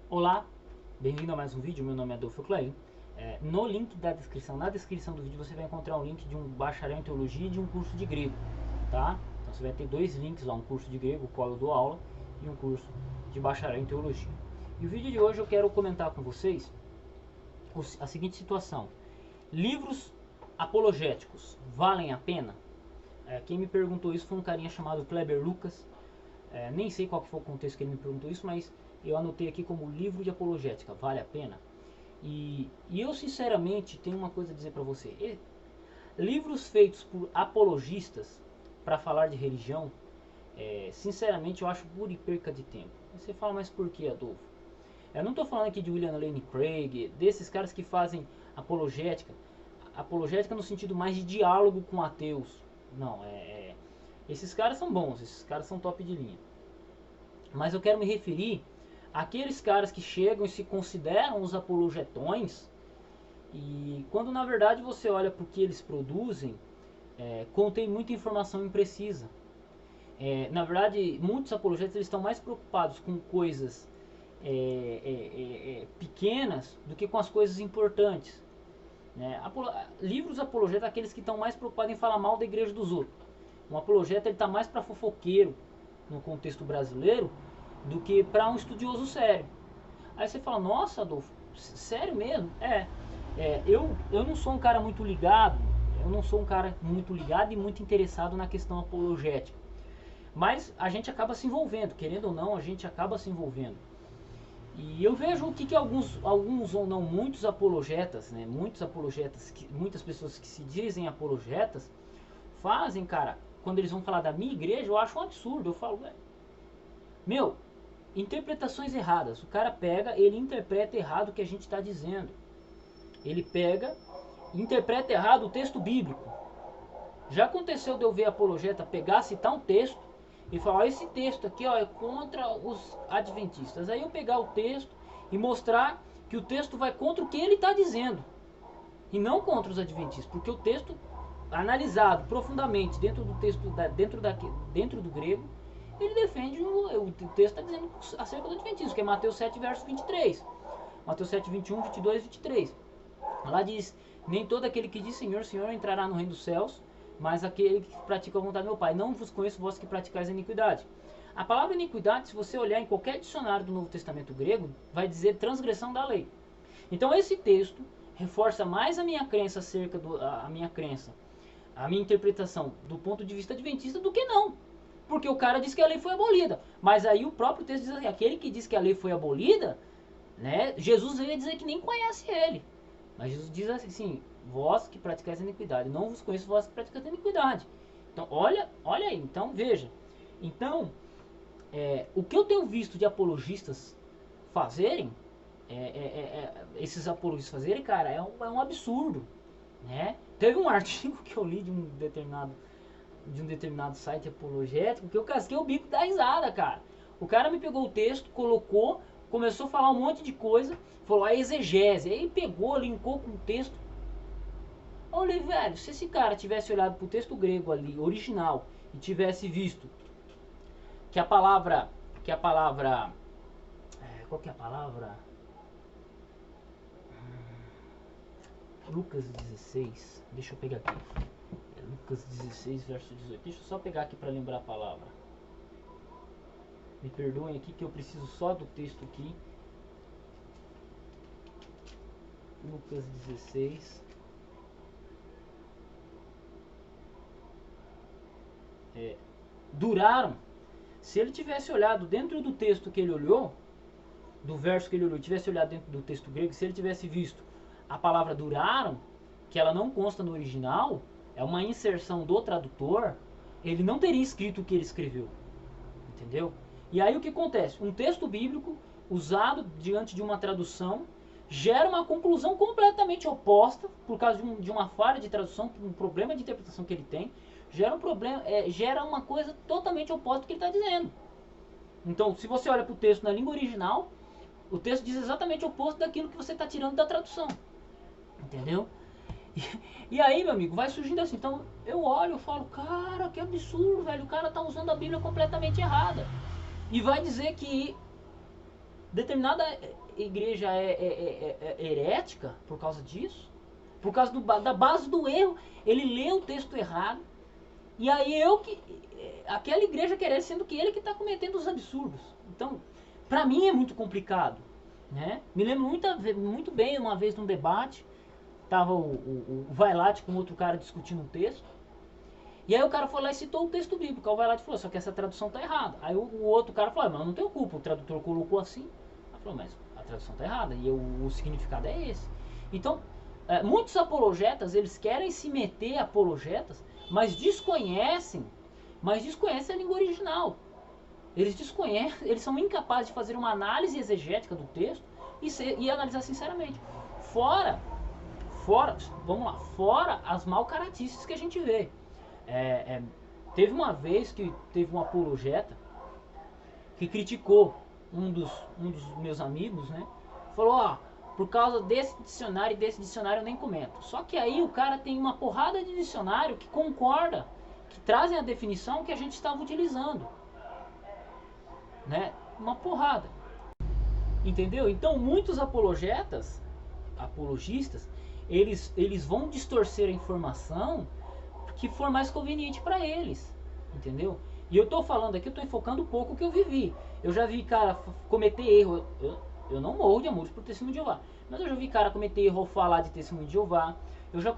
Olá, bem-vindo a mais um vídeo, meu nome é Adolfo Clay. No link da descrição, na descrição do vídeo você vai encontrar um link de um bacharel em teologia e de um curso de grego, tá? Então você vai ter dois links lá, um curso de grego, o qual eu dou aula, e um curso de bacharel em teologia. E o vídeo de hoje eu quero comentar com vocês a seguinte situação: livros apologéticos valem a pena? Quem me perguntou isso foi um carinha chamado Kleber Lucas. Nem sei qual que foi o contexto que ele me perguntou isso, mas eu anotei aqui como livro de apologética, vale a pena? E eu sinceramente tenho uma coisa a dizer para você. Livros feitos por apologistas para falar de religião, sinceramente eu acho pura e perca de tempo. Você fala, mas por que, Adolfo? Eu não estou falando aqui de William Lane Craig, desses caras que fazem apologética, apologética no sentido mais de diálogo com ateus. Não, esses caras são bons, esses caras são top de linha. Mas eu quero me referir àqueles caras que chegam e se consideram os apologetões, e quando na verdade você olha para o que eles produzem, contém muita informação imprecisa. Na verdade, muitos apologetas eles estão mais preocupados com coisas pequenas do que com as coisas importantes. Né? Livros apologetas, aqueles que estão mais preocupados em falar mal da igreja dos outros. Um apologeta ele está mais para fofoqueiro no contexto brasileiro do que para um estudioso sério. Aí você fala, nossa, Adolfo, sério mesmo? Eu não sou um cara muito ligado, e muito interessado na questão apologética. Mas a gente acaba se envolvendo, querendo ou não, a gente acaba se envolvendo. E eu vejo o que alguns ou não, muitos apologetas, né, muitas pessoas que se dizem apologetas, fazem, cara, quando eles vão falar da minha igreja, eu acho um absurdo. Eu falo, meu, interpretações erradas. O cara pega, ele interpreta errado o que a gente está dizendo. Ele pega, interpreta errado o texto bíblico. Já aconteceu de eu ver apologeta pegar, citar um texto e falar, ó, esse texto aqui ó, é contra os adventistas. Aí eu pegar o texto e mostrar que o texto vai contra o que ele está dizendo e não contra os adventistas, porque o texto analisado profundamente dentro do texto, dentro do grego, ele defende, o texto está dizendo acerca do adventismo, que é Mateus 7, verso 23. Mateus 7, 21, 22 e 23. Lá diz, nem todo aquele que diz Senhor, Senhor entrará no reino dos céus, mas aquele que pratica a vontade do meu Pai. Não vos conheço vós que praticais a iniquidade. A palavra iniquidade, se você olhar em qualquer dicionário do Novo Testamento grego, vai dizer transgressão da lei. Então esse texto reforça mais a minha crença a minha interpretação do ponto de vista adventista do que não. Porque o cara diz que a lei foi abolida. Mas aí o próprio texto diz assim, aquele que diz que a lei foi abolida, né, Jesus veio dizer que nem conhece ele. Mas Jesus diz assim, vós que praticais a iniquidade, não vos conheço vós que praticais a iniquidade. Então, olha aí, então veja. Então, o que eu tenho visto de apologistas fazerem, esses apologistas fazerem, cara, é um absurdo. Né? Teve um artigo que eu li de um determinado site apologético que eu casquei o bico da risada, cara. O cara me pegou o texto, colocou, começou a falar um monte de coisa, falou a exegese, aí pegou, linkou com o texto. Eu falei, velho, se esse cara tivesse olhado pro texto grego ali, original, e tivesse visto que a palavra, qual que é a palavra? Lucas 16, deixa eu pegar aqui. Lucas 16, verso 18. Deixa eu só pegar aqui para lembrar a palavra. Me perdoem aqui que eu preciso só do texto aqui. Lucas 16. Duraram. Se ele tivesse olhado dentro do texto que ele olhou, do verso que ele olhou, tivesse olhado dentro do texto grego, se ele tivesse visto a palavra duraram, que ela não consta no original, é uma inserção do tradutor, ele não teria escrito o que ele escreveu. Entendeu? E aí o que acontece? Um texto bíblico usado diante de uma tradução gera uma conclusão completamente oposta por causa de uma falha de tradução, um problema de interpretação que ele tem, gera uma coisa totalmente oposta do que ele está dizendo. Então, se você olha para o texto na língua original, o texto diz exatamente o oposto daquilo que você está tirando da tradução. Entendeu? E aí, meu amigo, vai surgindo assim. Então, eu olho e falo, cara, que absurdo, velho. O cara tá usando a Bíblia completamente errada. E vai dizer que determinada igreja é herética por causa disso, por causa da base do erro. Ele lê o texto errado, e aí aquela igreja querer, sendo que ele que está cometendo os absurdos. Então, para mim é muito complicado, né? Me lembro muito bem, uma vez num debate, tava o Vailate com outro cara discutindo um texto, e aí o cara foi lá e citou o texto bíblico. Aí o Vailate falou, só que essa tradução tá errada. Aí o outro cara falou, mas eu não tenho culpa, o tradutor colocou assim. Ele falou, mas a tradução tá errada, e o significado é esse. Então, muitos apologetas, eles querem se meter apologetas, mas desconhecem a língua original. Eles desconhecem, eles são incapazes de fazer uma análise exegética do texto e analisar sinceramente. Fora, vamos lá, fora as malcaratices que a gente vê. Teve uma vez que teve um apologeta que criticou um dos meus amigos, né? Falou, ó, por causa desse dicionário eu nem comento. Só que aí o cara tem uma porrada de dicionário que concorda, que trazem a definição que a gente estava utilizando, né? Uma porrada. Entendeu? Então muitos apologistas, eles vão distorcer a informação que for mais conveniente para eles, entendeu? E eu tô falando aqui, eu tô enfocando um pouco o que eu vivi. Eu já vi cara cometer erro, eu não morro de amores por testemunho de Jeová, mas eu já vi cara cometer erro ao falar de testemunho de Jeová. Eu já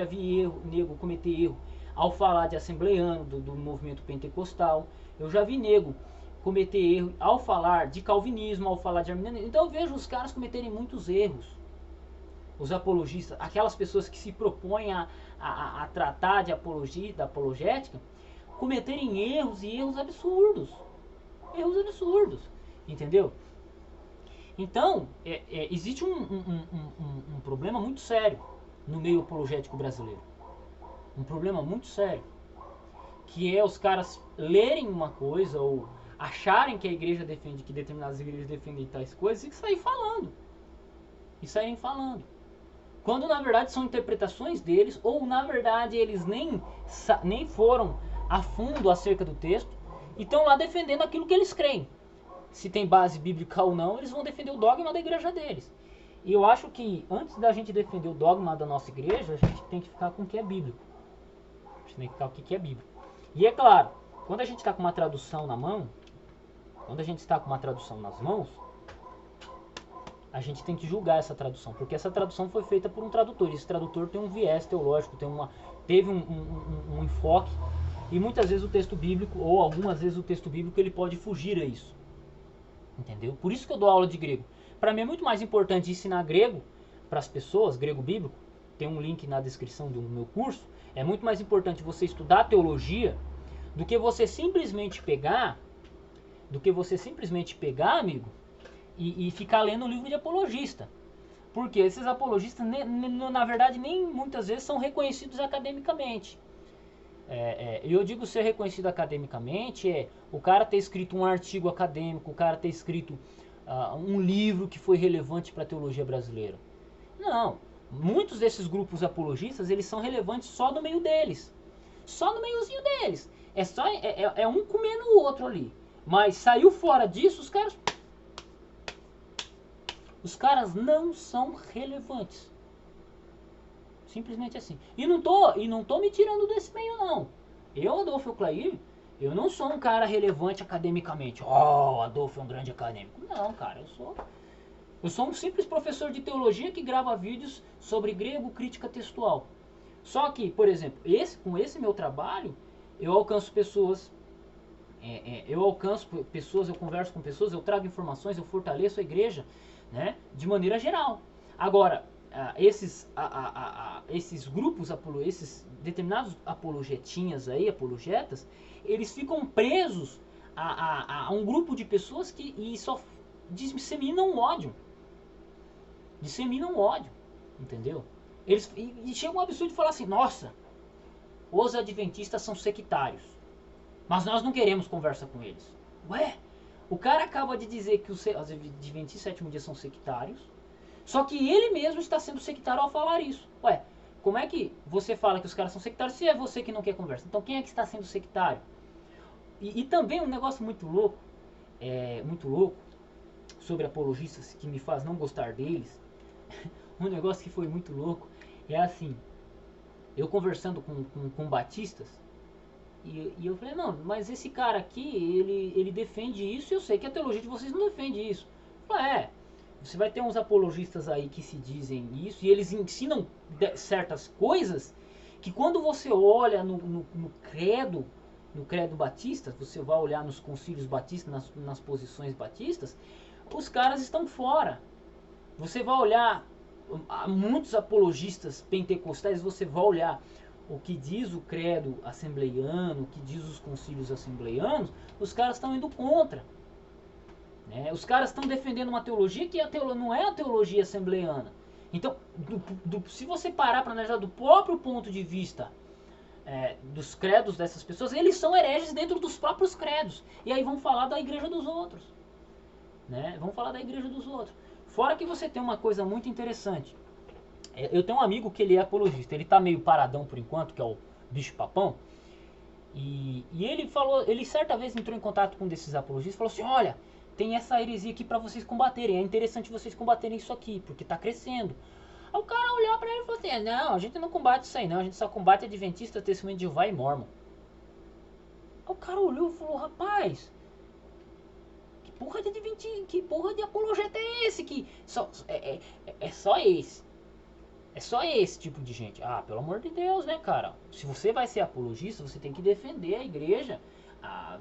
vi erro, nego cometer erro ao falar de assembleiano, do movimento pentecostal. Eu já vi nego cometer erro ao falar de calvinismo, ao falar de arminianismo. Então eu vejo os caras cometerem muitos erros. Os apologistas, aquelas pessoas que se propõem a tratar de apologia, da apologética, cometerem erros e erros absurdos. Erros absurdos. Entendeu? Então, existe um problema muito sério no meio apologético brasileiro. Um problema muito sério. Que é os caras lerem uma coisa ou acharem que a igreja defende, que determinadas igrejas defendem tais coisas e saírem falando. Quando na verdade são interpretações deles, ou na verdade eles nem foram a fundo acerca do texto e estão lá defendendo aquilo que eles creem. Se tem base bíblica ou não, eles vão defender o dogma da igreja deles. E eu acho que antes da gente defender o dogma da nossa igreja, a gente tem que ficar com o que é bíblico. A gente tem que ficar com o que é bíblico. E é claro, quando a gente está com uma tradução na mão, quando a gente está com uma tradução nas mãos, a gente tem que julgar essa tradução, porque essa tradução foi feita por um tradutor. E esse tradutor tem um viés teológico, teve um enfoque, e muitas vezes o texto bíblico, ou algumas vezes o texto bíblico, ele pode fugir a isso. Entendeu? Por isso que eu dou aula de grego. Para mim é muito mais importante ensinar grego para as pessoas, grego bíblico. Tem um link na descrição do meu curso. É muito mais importante você estudar teologia do que você simplesmente pegar, amigo, e ficar lendo um livro de apologista. Porque esses apologistas, na verdade, nem muitas vezes são reconhecidos academicamente. Eu digo ser reconhecido academicamente o cara ter escrito um artigo acadêmico, o cara ter escrito um livro que foi relevante para a teologia brasileira. Não, muitos desses grupos apologistas, eles são relevantes só no meio deles. Só no meiozinho deles. É um comendo o outro ali. Mas saiu fora disso, os caras não são relevantes. Simplesmente assim. E não tô me tirando desse meio, não. Eu, Adolfo Clair, eu não sou um cara relevante academicamente. Oh, Adolfo é um grande acadêmico. Não, cara, eu sou um simples professor de teologia que grava vídeos sobre grego, crítica textual. Só que, por exemplo, com esse meu trabalho, eu alcanço pessoas, eu converso com pessoas, eu trago informações, eu fortaleço a igreja, né, de maneira geral. Agora, esses grupos, esses determinados apologetinhas aí, apologetas, eles ficam presos a um grupo de pessoas que só disseminam ódio. Entendeu? E chega um absurdo de falar assim, nossa, os adventistas são sectários, mas nós não queremos conversa com eles. Ué, o cara acaba de dizer que os adventistas sétimo dia são sectários, só que ele mesmo está sendo sectário ao falar isso. Ué, como é que você fala que os caras são sectários se é você que não quer conversa? Então quem é que está sendo sectário? E também um negócio muito louco muito louco sobre apologistas que me faz não gostar deles, um negócio que foi muito louco é assim, eu conversando com batistas, e eu falei, não, mas esse cara aqui, ele defende isso, e eu sei que a teologia de vocês não defende isso. Eu falei, você vai ter uns apologistas aí que se dizem isso, e eles ensinam certas coisas, que quando você olha no credo batista, você vai olhar nos concílios batistas, nas posições batistas, os caras estão fora. Você vai olhar muitos apologistas pentecostais, você vai olhar o que diz o credo assembleiano, o que diz os concílios assembleianos, os caras estão indo contra. Né? Os caras estão defendendo uma teologia que não é a teologia assembleiana. Então, se você parar para analisar do próprio ponto de vista dos credos dessas pessoas, eles são hereges dentro dos próprios credos. E aí vão falar da igreja dos outros. Né? Vão falar da igreja dos outros. Fora que você tem uma coisa muito interessante. Eu tenho um amigo que ele é apologista. Ele tá meio paradão por enquanto, que é o bicho papão. E ele falou, ele certa vez entrou em contato com um desses apologistas e falou assim, olha, tem essa heresia aqui para vocês combaterem. É interessante vocês combaterem isso aqui, porque tá crescendo. Aí o cara olhou pra ele e falou assim, não, a gente não combate isso aí não, a gente só combate Adventista, Testemunho de Jeová e Mormon. Aí o cara olhou e falou, rapaz, que porra de apologeta é esse? Que é só esse. É só esse tipo de gente. Ah, pelo amor de Deus, né, cara? Se você vai ser apologista, você tem que defender a igreja.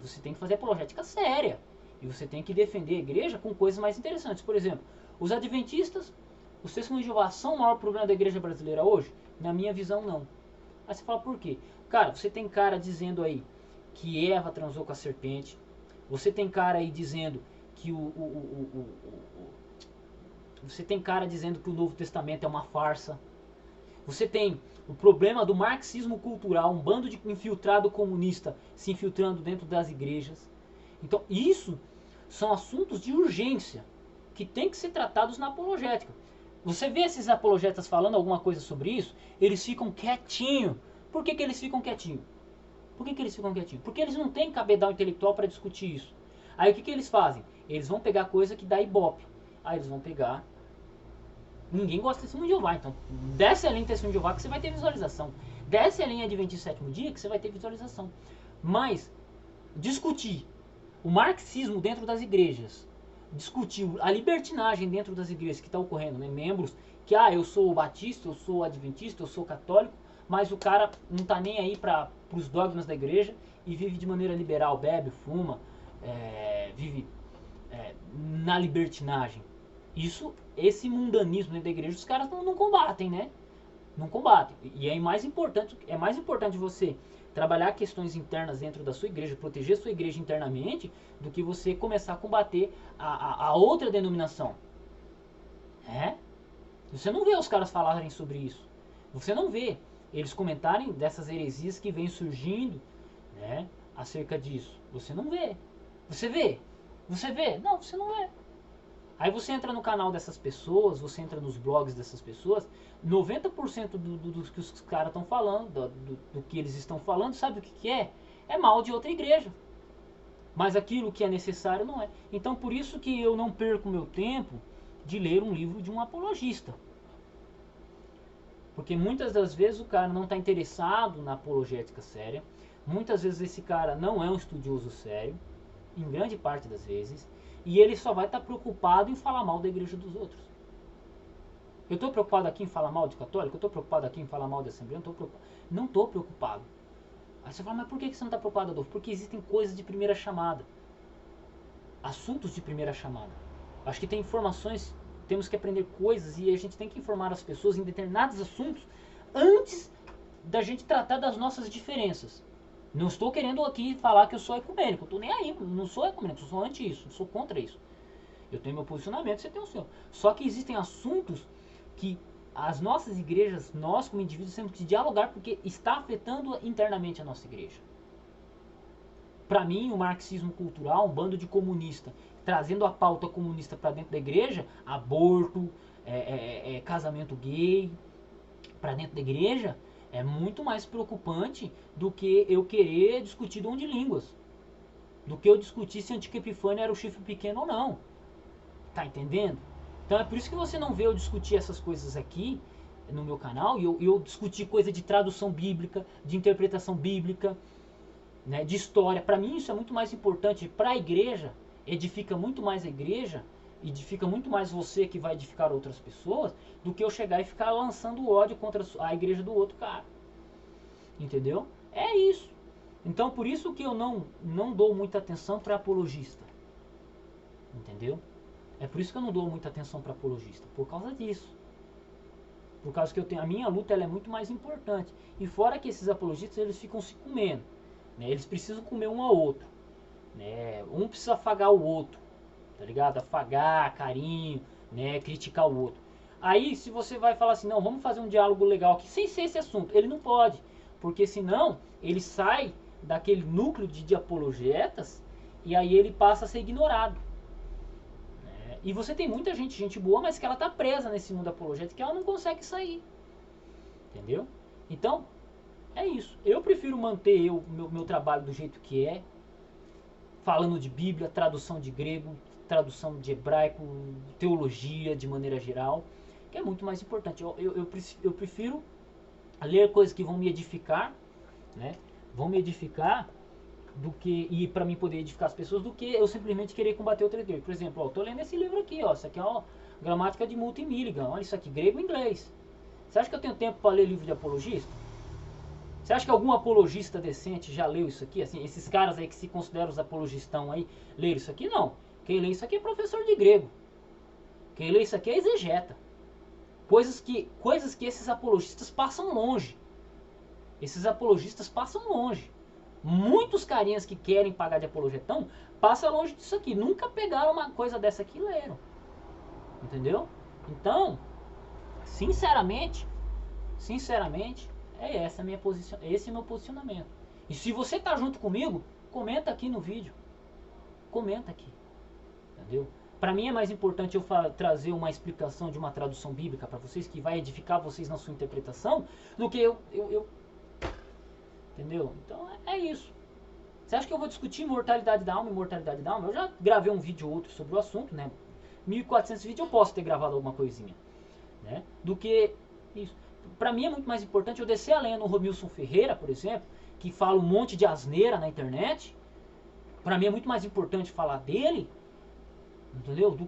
Você tem que fazer apologética séria. E você tem que defender a igreja com coisas mais interessantes. Por exemplo, os adventistas, os testemunhos de Jeová são o maior problema da igreja brasileira hoje? Na minha visão, não. Aí você fala, por quê? Cara, você tem cara dizendo aí que Eva transou com a serpente. Você tem cara aí dizendo que você tem cara dizendo que o Novo Testamento é uma farsa. Você tem o problema do marxismo cultural, um bando de infiltrado comunista se infiltrando dentro das igrejas. Então, isso são assuntos de urgência que tem que ser tratados na apologética. Você vê esses apologetas falando alguma coisa sobre isso, eles ficam quietinhos. Por que eles ficam quietinhos? Por que eles ficam quietinhos? Porque eles não têm cabedal intelectual para discutir isso. Aí o que eles fazem? Eles vão pegar coisa que dá ibope. Aí eles vão pegar... Ninguém gosta de Testemunho de Jeová, então desce a linha de Testemunho de Jeová que você vai ter visualização. Desce a linha Adventista Sétimo Dia que você vai ter visualização. Mas discutir o marxismo dentro das igrejas, discutir a libertinagem dentro das igrejas que está ocorrendo, né? Membros que, eu sou batista, eu sou adventista, eu sou católico, mas o cara não está nem aí para os dogmas da igreja e vive de maneira liberal, bebe, fuma, vive na libertinagem. Esse mundanismo dentro da igreja, os caras não combatem, né? Não combatem. E é mais importante você trabalhar questões internas dentro da sua igreja, proteger sua igreja internamente, do que você começar a combater a outra denominação. Você não vê os caras falarem sobre isso. Você não vê eles comentarem dessas heresias que vêm surgindo, né, acerca disso. Você não vê. Você vê? Você vê? Não, você não vê. Aí você entra no canal dessas pessoas, você entra nos blogs dessas pessoas, 90% do que os caras estão falando, do que eles estão falando, sabe o que é? É mal de outra igreja. Mas aquilo que é necessário não é. Então por isso que eu não perco meu tempo de ler um livro de um apologista. Porque muitas das vezes o cara não está interessado na apologética séria, muitas vezes esse cara não é um estudioso sério, em grande parte das vezes, e ele só vai estar preocupado em falar mal da igreja dos outros. Eu estou preocupado aqui em falar mal de católico? Eu estou preocupado aqui em falar mal de assembleia? Não estou preocupado. Aí você fala, mas por que você não está preocupado, Adolfo? Porque existem coisas de primeira chamada. Assuntos de primeira chamada. Acho que tem informações, temos que aprender coisas e a gente tem que informar as pessoas em determinados assuntos antes da gente tratar das nossas diferenças. Não estou querendo aqui falar que eu sou ecumênico, eu estou nem aí, não sou ecumênico, eu sou anti isso, eu sou contra isso. Eu tenho meu posicionamento, você tem o seu. Só que existem assuntos que as nossas igrejas, nós como indivíduos, temos que dialogar porque está afetando internamente a nossa igreja. Para mim, o marxismo cultural, um bando de comunista, trazendo a pauta comunista para dentro da igreja, aborto, casamento gay, para dentro da igreja, é muito mais preocupante do que eu querer discutir dom de línguas. do que eu discutir se Antico Epifânio era o chifre pequeno ou não. Tá entendendo? Então é por isso que você não vê eu discutir essas coisas aqui no meu canal, e eu discutir coisa de tradução bíblica, de interpretação bíblica, né, de história. Para mim isso é muito mais importante para a igreja, edifica muito mais a igreja, edifica muito mais você que vai edificar outras pessoas, do que eu chegar e ficar lançando ódio contra a igreja do outro cara. Entendeu? É isso. Então por isso que eu não dou muita atenção para apologista. Entendeu? É por isso que eu não dou muita atenção para apologista, por causa disso. Por causa que eu tenho, a minha luta ela é muito mais importante. E fora que esses apologistas eles ficam se comendo, né? Eles precisam comer um ao outro, né? Um precisa afagar o outro, tá ligado? Afagar, carinho, né? Criticar o outro. Aí se você vai falar assim, não, vamos fazer um diálogo legal aqui, sem ser esse assunto, ele não pode, porque senão ele sai daquele núcleo de apologetas e aí ele passa a ser ignorado. E você tem muita gente boa, mas que ela tá presa nesse mundo apologético, que ela não consegue sair. Entendeu? Então, é isso. Eu prefiro manter meu trabalho do jeito que é, falando de Bíblia, tradução de grego, tradução de hebraico, teologia de maneira geral, que é muito mais importante. Eu prefiro ler coisas que vão me edificar, né? Vão me edificar do que, e para mim poder edificar as pessoas, do que eu simplesmente querer combater outra igreja. Por exemplo, eu tô lendo esse livro aqui, ó, isso aqui é uma gramática de Milton Milligan, olha isso aqui, grego e inglês. Você acha que eu tenho tempo para ler livro de apologista? Você acha que algum apologista decente já leu isso aqui? Assim, esses caras aí que se consideram os apologistão aí, leram isso aqui? Não. Quem lê isso aqui é professor de grego. Quem lê isso aqui é exegeta. Coisas que esses apologistas passam longe. Esses apologistas passam longe. Muitos carinhas que querem pagar de apologetão passam longe disso aqui. Nunca pegaram uma coisa dessa aqui e leram. Entendeu? Então, sinceramente, esse é meu posicionamento. E se você tá junto comigo, comenta aqui no vídeo. Comenta aqui. Entendeu? Para mim é mais importante eu trazer uma explicação de uma tradução bíblica para vocês, que vai edificar vocês na sua interpretação, do que eu entendeu? Então é isso. Você acha que eu vou discutir mortalidade da alma e imortalidade da alma? Eu já gravei um vídeo ou outro sobre o assunto, né? 1400 vídeos eu posso ter gravado alguma coisinha, né? Do que isso. Pra mim é muito mais importante eu descer a lenha no Romilson Ferreira, por exemplo, que fala um monte de asneira na internet. Pra mim é muito mais importante falar dele, entendeu? Do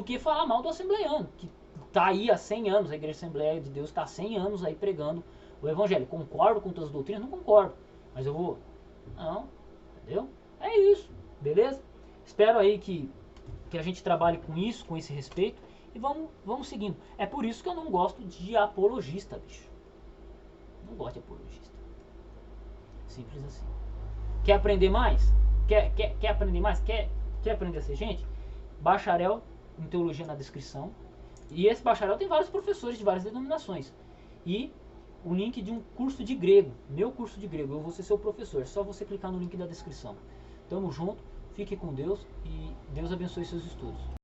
que falar mal do assembleiano, que tá aí há 100 anos, a Igreja Assembleia de Deus tá há 100 anos aí pregando o evangelho. Concordo com todas as doutrinas? Não concordo. Mas eu vou... Não. Entendeu? É isso. Beleza? Espero aí que a gente trabalhe com isso, com esse respeito. E vamos seguindo. É por isso que eu não gosto de apologista, bicho. Não gosto de apologista. Simples assim. Quer aprender mais? Quer aprender mais? Quer aprender a ser gente? Bacharel em teologia na descrição. E esse bacharel tem vários professores de várias denominações. E o link de um curso de grego, meu curso de grego, eu vou ser seu professor, é só você clicar no link da descrição. Tamo junto, fique com Deus e Deus abençoe seus estudos.